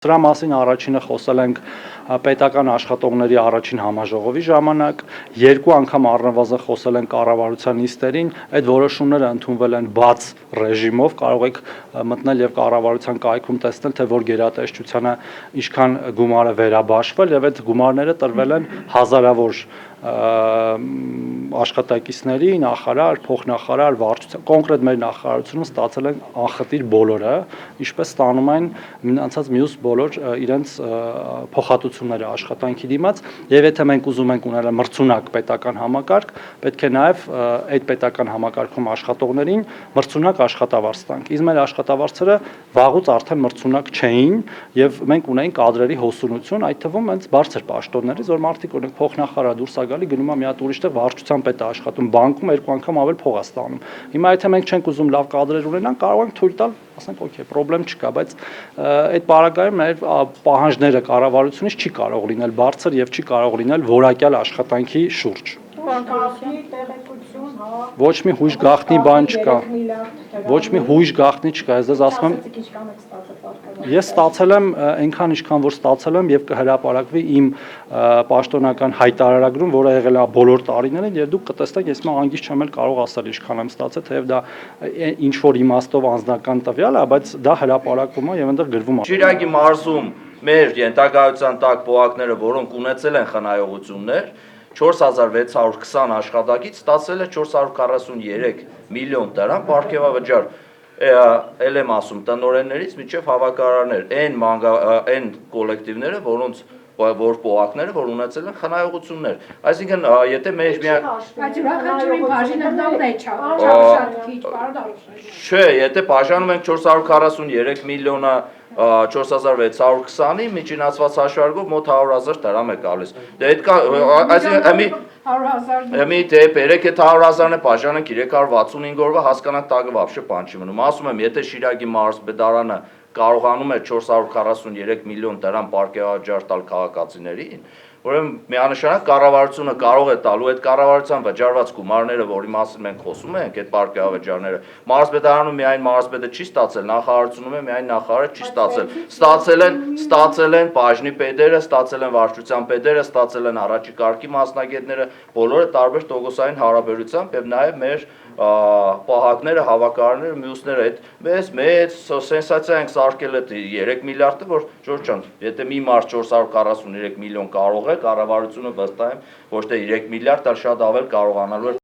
Սրա մասին առաջինը խոսել ենք պետական աշխատողների առաջին համաժողովի ժամանակ, երկու անգամ առնվազն խոսել ենք կառավարության նիստերին, այդ որոշումները ընդունվել են բաց ռեժիմով, կարող եք մտնել եւ կառավարության կայքում տեսնել, թե որ գերատեսչությանը ինչքան գումար է վերաբաշխվել եւ այդ գումարները տրվել են հազարավոր աշխատակիցների, նախարար, փոխնախարար, վարչության, կոնկրետ մեր նախարարությունում ստացել են անխտիր բոլորը, ինչպես ստանում են մնացած մյուս բոլոր իրենց փոխհատուցումները աշխատանքի դիմաց, եւ եթե մենք ուզում ենք ունենալ մրցունակ պետական համակարգ, պետք է նաեւ այդ պետական համակարգում աշխատողներին մրցունակ աշխատավարձ տանք։ Իսկ մեր աշխատավարձերը վաղուց արդեն մրցունակ չէին եւ մենք ունեինք կադրերի հոսունություն, այդ թվում հենց բարձր պաշտոններից, որ մարդիկ օրինակ փոխնախարար դուրս է գալի, գնում է մի հատ ուրիշ տեղ վարչության պետ է աշխատում, բանկում երկու անգամ ավել փող է ստանում։ Հիմա եթե մենք չենք ուզում լավ կադրեր ունենանք, կարող ենք թույլ տալ, ասենք, օքեյ, խնդրեմ չկա, բայց այդ պարագայում մեր պահանջները կառավարությունից չի կարող լինել բարձր եւ չի կարող լինել որակյալ աշխատանքի շուրջ։ Ոչ մի հույժ գաղտնի բան չկա։ Ոչ մի հույժ գաղտնի չկա, ես դες ասում եմ։ Ես ստացել եմ այնքան ինչքան որ ստացել եմ եւ կհրապարակվի իմ պաշտոնական հայտարարագրում, որը եղել է բոլոր տարիներին եւ դուք կտեսնեք, ես մա անգից չեմ էլ կարող ասել ինչքան եմ ստացել, թեև դա ինչ որ իմաստով անձնական տվյալ է, բայց դա հրապարակվում է եւ այնտեղ գրվում է։ Շիրակի մարզում մեր ենթակայության տակ պոակները, որոնք ունեցել են խնայողություններ, 4620 աշխատակից ստացել է 443 միլիոն դրամ պարգևավճար, էլ եմ ասում տնօրեններից մինչև հավաքարարներ, այն կոլեկտիվները, որոնց որ պոակները, որ ունեցել են խնայողություններ, այսինքն եթե մեր Չէ, եթե բաժանում ենք 443 միլիոնը 4620-ի միջինացված հաշվարկով մոտ 100,000 դրամ է գալիս։ Դե այդ կա, այսինքն դե բերեք այդ 100,000-ը բաժանենք 365 օրվա հասկանանք տակը вообще բան չի մնում։ Ասում եմ, եթե Շիրակի մարզպետարանը կարողանում է 443 միլիոն դրամ պարգևավճար տալ քաղաքացիներին, ուրեմն միանշանակ կառավարությունը կարող է տալու այդ կառավարության վճարված գումարները, որի մասին մենք խոսում ենք, այդ պարգևավճարները, մարզպետարանում միայն մարզպետը չի ստացել, նախարարությունում է միայն նախարարը չի ստացել, ստացել են բաժնի պետերը, ստացել են վարչության պետերը, ստացել են առաջի կարգի մասնագետները, բոլորը տարբեր տոկոսային հարաբերությամբ եւ նաեւ մեր պահակները, հավաքարարները, մյուսները այդ մեծ սենսացիա ենք սարքել այդ 3 միլիարդը, որ Ժորժ ջան, եթե մի մարդ 443 միլիոն կարող է, կառավարությունը վստահ եմ ոչ թե 3 միլիարդ, այլ շատ ավել կարողանալու է